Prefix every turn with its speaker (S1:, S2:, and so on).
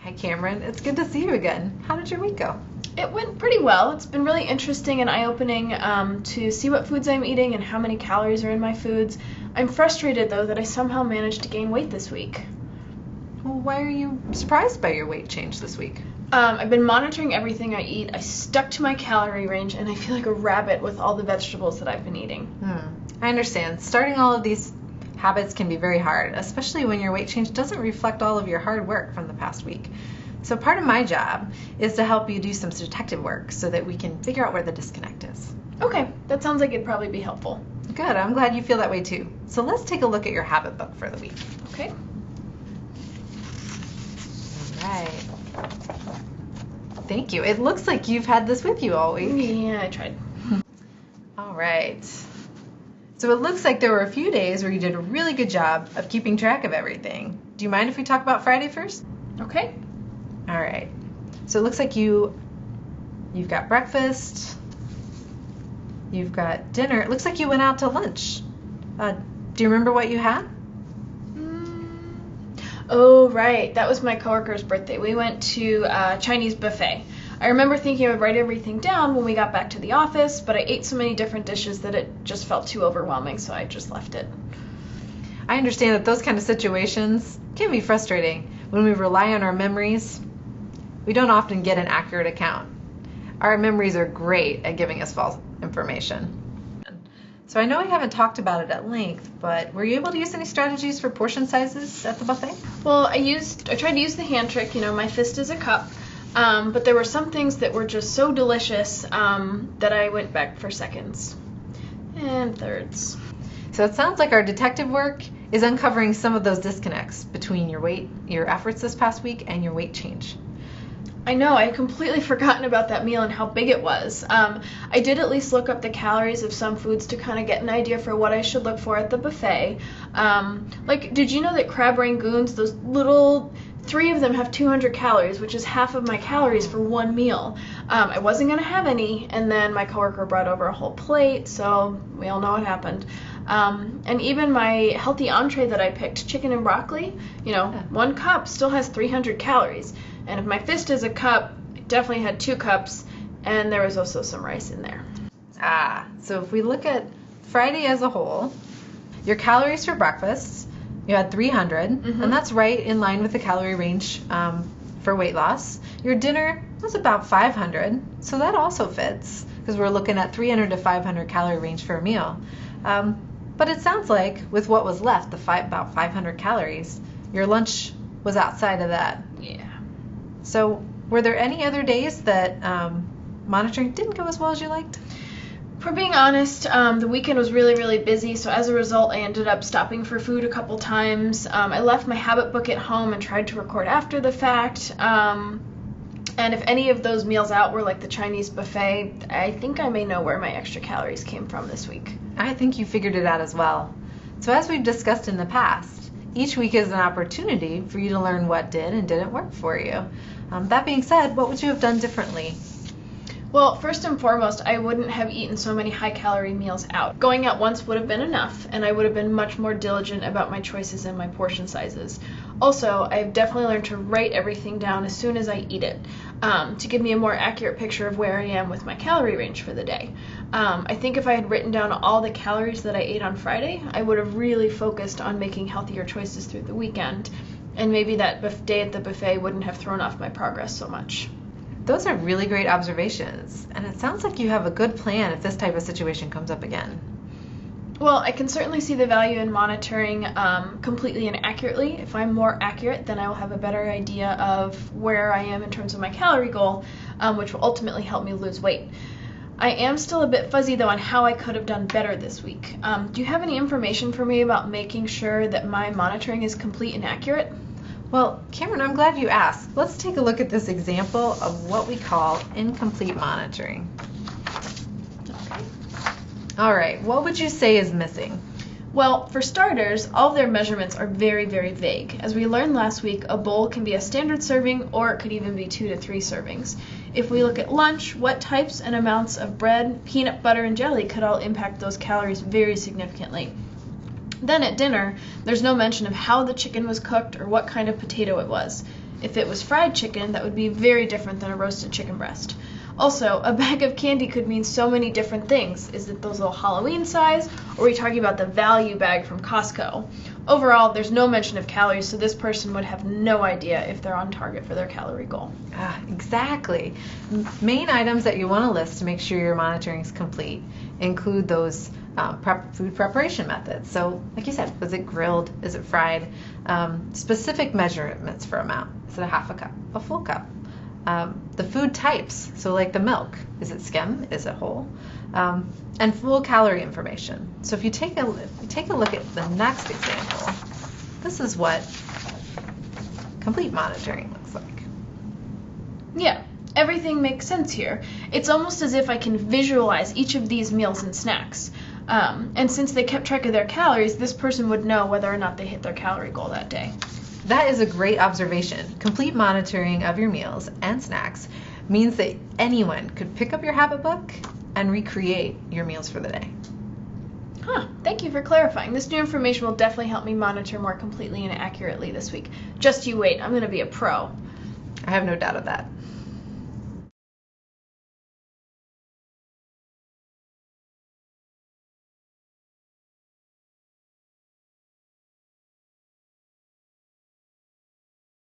S1: Hi Cameron, it's good to see you again. How did your week go?
S2: It went pretty well. It's been really interesting and eye-opening to see what foods I'm eating and how many calories are in my foods. I'm frustrated though that I somehow managed to gain weight this week.
S1: Well, why are you surprised by your weight change this week?
S2: I've been monitoring everything I eat. I stuck to my calorie range and I feel like a rabbit with all the vegetables that I've been eating.
S1: I understand. Starting all of these habits can be very hard, especially when your weight change doesn't reflect all of your hard work from the past week. So part of my job is to help you do some detective work so that we can figure out where the disconnect is.
S2: Okay, that sounds like it'd probably be helpful.
S1: Good, I'm glad you feel that way too. So let's take a look at your habit book for the week.
S2: Okay.
S1: All right. Thank you. It looks like you've had this with you all week.
S2: Yeah, I tried.
S1: All right. So it looks like there were a few days where you did a really good job of keeping track of everything. Do you mind if we talk about Friday first?
S2: Okay.
S1: All right. So it looks like you've got breakfast, you've got dinner. It looks like you went out to lunch. Do you remember what you had?
S2: Oh, right. That was my coworker's birthday. We went to a Chinese buffet. I remember thinking I would write everything down when we got back to the office, but I ate so many different dishes that it just felt too overwhelming, so I just left it.
S1: I understand that those kind of situations can be frustrating. When we rely on our memories, we don't often get an accurate account. Our memories are great at giving us false information. So I know we haven't talked about it at length, but were you able to use any strategies for portion sizes at the buffet?
S2: Well, I tried to use the hand trick, my fist is a cup, but there were some things that were just so delicious that I went back for seconds and thirds.
S1: So it sounds like our detective work is uncovering some of those disconnects between your efforts this past week and your weight change.
S2: I know, I had completely forgotten about that meal and how big it was. I did at least look up the calories of some foods to kind of get an idea for what I should look for at the buffet. Did you know that crab rangoons, those little, 3 of them have 200 calories, which is half of my calories for one meal. I wasn't going to have any, and then my coworker brought over a whole plate, so we all know what happened. And even my healthy entree that I picked, chicken and broccoli, 1 cup still has 300 calories. And if my fist is a cup, it definitely had 2 cups, and there was also some rice in there.
S1: So if we look at Friday as a whole, your calories for breakfast, you had 300, and that's right in line with the calorie range for weight loss. Your dinner was about 500, so that also fits, because we're looking at 300 to 500 calorie range for a meal. But it sounds like with what was left, about 500 calories, your lunch was outside of that.
S2: Yeah.
S1: So were there any other days that monitoring didn't go as well as you liked?
S2: For being honest, the weekend was really, really busy, so as a result, I ended up stopping for food a couple times. I left my habit book at home and tried to record after the fact. And if any of those meals out were like the Chinese buffet, I think I may know where my extra calories came from this week.
S1: I think you figured it out as well. So as we've discussed in the past, each week is an opportunity for you to learn what did and didn't work for you. That being said, what would you have done differently?
S2: Well, first and foremost, I wouldn't have eaten so many high-calorie meals out. Going out once would have been enough, and I would have been much more diligent about my choices and my portion sizes. Also, I've definitely learned to write everything down as soon as I eat it, to give me a more accurate picture of where I am with my calorie range for the day. I think if I had written down all the calories that I ate on Friday, I would have really focused on making healthier choices through the weekend, and maybe that day at the buffet wouldn't have thrown off my progress so much.
S1: Those are really great observations, and it sounds like you have a good plan if this type of situation comes up again.
S2: Well, I can certainly see the value in monitoring completely and accurately. If I'm more accurate, then I will have a better idea of where I am in terms of my calorie goal, which will ultimately help me lose weight. I am still a bit fuzzy, though, on how I could have done better this week. Do you have any information for me about making sure that my monitoring is complete and accurate?
S1: Well, Cameron, I'm glad you asked. Let's take a look at this example of what we call incomplete monitoring.
S2: Okay.
S1: All right, what would you say is missing?
S2: Well, for starters, all of their measurements are very, very vague. As we learned last week, a bowl can be a standard serving, or it could even be 2 to 3 servings. If we look at lunch, what types and amounts of bread, peanut butter, and jelly could all impact those calories very significantly. Then at dinner, there's no mention of how the chicken was cooked or what kind of potato it was. If it was fried chicken, that would be very different than a roasted chicken breast. Also, a bag of candy could mean so many different things. Is it those little Halloween size, or are we talking about the value bag from Costco? Overall, there's no mention of calories, so this person would have no idea if they're on target for their calorie goal.
S1: Exactly. Main items that you want to list to make sure your monitoring is complete include those food preparation methods. So, like you said, was it grilled? Is it fried? Specific measurements for amount. Is it a half a cup? A full cup? The food types, so like the milk, is it skim, is it whole, and full calorie information. So if you take a look at the next example, this is what complete monitoring looks like.
S2: Yeah, everything makes sense here. It's almost as if I can visualize each of these meals and snacks. And since they kept track of their calories, this person would know whether or not they hit their calorie goal that day.
S1: That is a great observation. Complete monitoring of your meals and snacks means that anyone could pick up your habit book and recreate your meals for the day.
S2: Thank you for clarifying. This new information will definitely help me monitor more completely and accurately this week. Just you wait, I'm going to be a pro.
S1: I have no doubt of that.